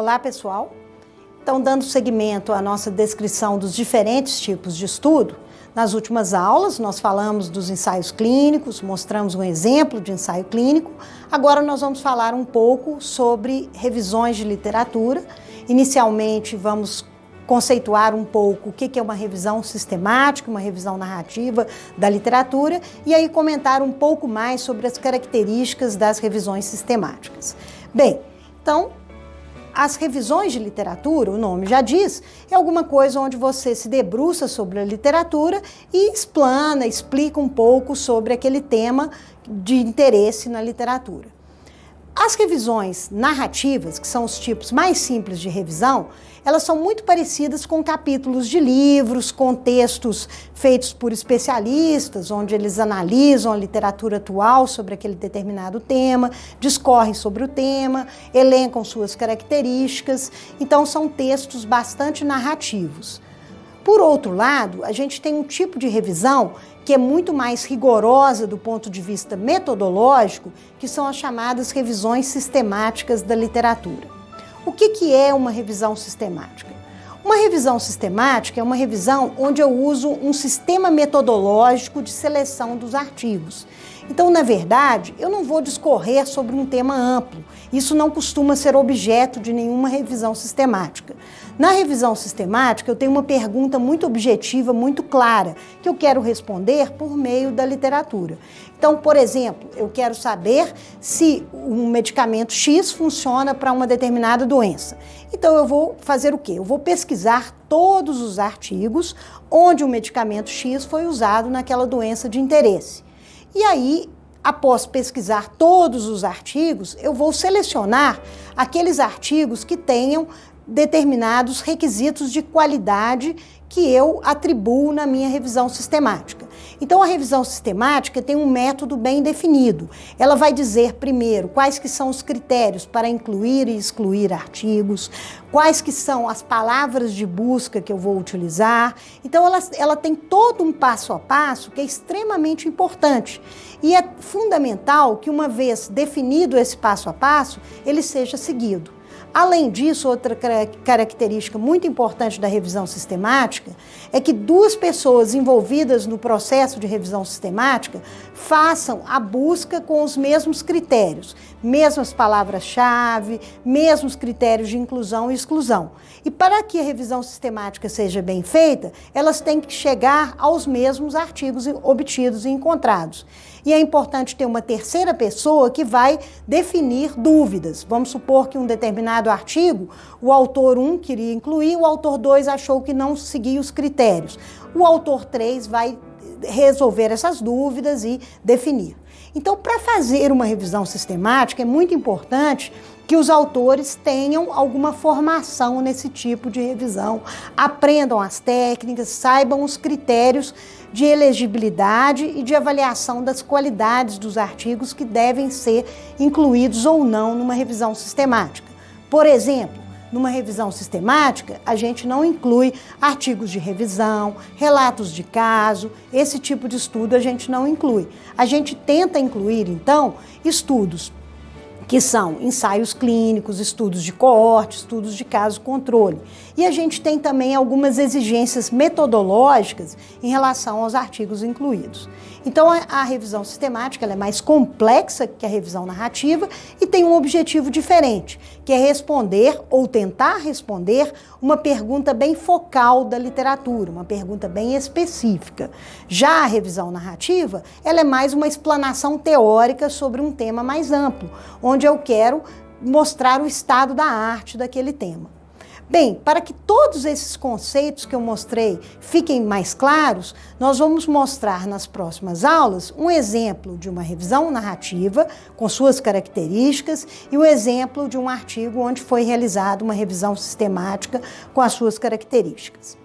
Olá, pessoal! Então, dando seguimento à nossa descrição dos diferentes tipos de estudo, nas últimas aulas nós falamos dos ensaios clínicos, mostramos um exemplo de ensaio clínico. Agora nós vamos falar um pouco sobre revisões de literatura. Inicialmente vamos conceituar um pouco o que é uma revisão sistemática, uma revisão narrativa da literatura e aí comentar um pouco mais sobre as características das revisões sistemáticas. Bem, então, as revisões de literatura, o nome já diz, é alguma coisa onde você se debruça sobre a literatura e explica um pouco sobre aquele tema de interesse na literatura. As revisões narrativas, que são os tipos mais simples de revisão, elas são muito parecidas com capítulos de livros, com textos feitos por especialistas, onde eles analisam a literatura atual sobre aquele determinado tema, discorrem sobre o tema, elencam suas características. Então, são textos bastante narrativos. Por outro lado, a gente tem um tipo de revisão que é muito mais rigorosa do ponto de vista metodológico, que são as chamadas revisões sistemáticas da literatura. O que é uma revisão sistemática? Uma revisão sistemática é uma revisão onde eu uso um sistema metodológico de seleção dos artigos. Então, na verdade, eu não vou discorrer sobre um tema amplo. Isso não costuma ser objeto de nenhuma revisão sistemática. Na revisão sistemática, eu tenho uma pergunta muito objetiva, muito clara, que eu quero responder por meio da literatura. Então, por exemplo, eu quero saber se um medicamento X funciona para uma determinada doença. Então, eu vou fazer o quê? Eu vou pesquisar todos os artigos onde o medicamento X foi usado naquela doença de interesse. E aí, após pesquisar todos os artigos, eu vou selecionar aqueles artigos que tenham determinados requisitos de qualidade que eu atribuo na minha revisão sistemática. Então, a revisão sistemática tem um método bem definido. Ela vai dizer, primeiro, quais que são os critérios para incluir e excluir artigos, quais que são as palavras de busca que eu vou utilizar. Então, ela tem todo um passo a passo que é extremamente importante. E é fundamental que, uma vez definido esse passo a passo, ele seja seguido. Além disso, outra característica muito importante da revisão sistemática é que duas pessoas envolvidas no processo de revisão sistemática façam a busca com os mesmos critérios, mesmas palavras-chave, mesmos critérios de inclusão e exclusão. E para que a revisão sistemática seja bem feita, elas têm que chegar aos mesmos artigos obtidos e encontrados. E é importante ter uma terceira pessoa que vai definir dúvidas. Vamos supor que um determinado artigo, o autor 1 queria incluir, o autor 2 achou que não seguia os critérios. O autor 3 vai resolver essas dúvidas e definir. Então, para fazer uma revisão sistemática, é muito importante que os autores tenham alguma formação nesse tipo de revisão, aprendam as técnicas, saibam os critérios de elegibilidade e de avaliação das qualidades dos artigos que devem ser incluídos ou não numa revisão sistemática. Por exemplo, numa revisão sistemática, a gente não inclui artigos de revisão, relatos de caso, esse tipo de estudo a gente não inclui. A gente tenta incluir, então, estudos que são ensaios clínicos, estudos de coorte, estudos de caso-controle. E a gente tem também algumas exigências metodológicas em relação aos artigos incluídos. Então, a revisão sistemática ela é mais complexa que a revisão narrativa e tem um objetivo diferente, que é responder ou tentar responder uma pergunta bem focal da literatura, uma pergunta bem específica. Já a revisão narrativa, ela é mais uma explanação teórica sobre um tema mais amplo, onde eu quero mostrar o estado da arte daquele tema. Bem, para que todos esses conceitos que eu mostrei fiquem mais claros, nós vamos mostrar nas próximas aulas um exemplo de uma revisão narrativa com suas características e o exemplo de um artigo onde foi realizada uma revisão sistemática com as suas características.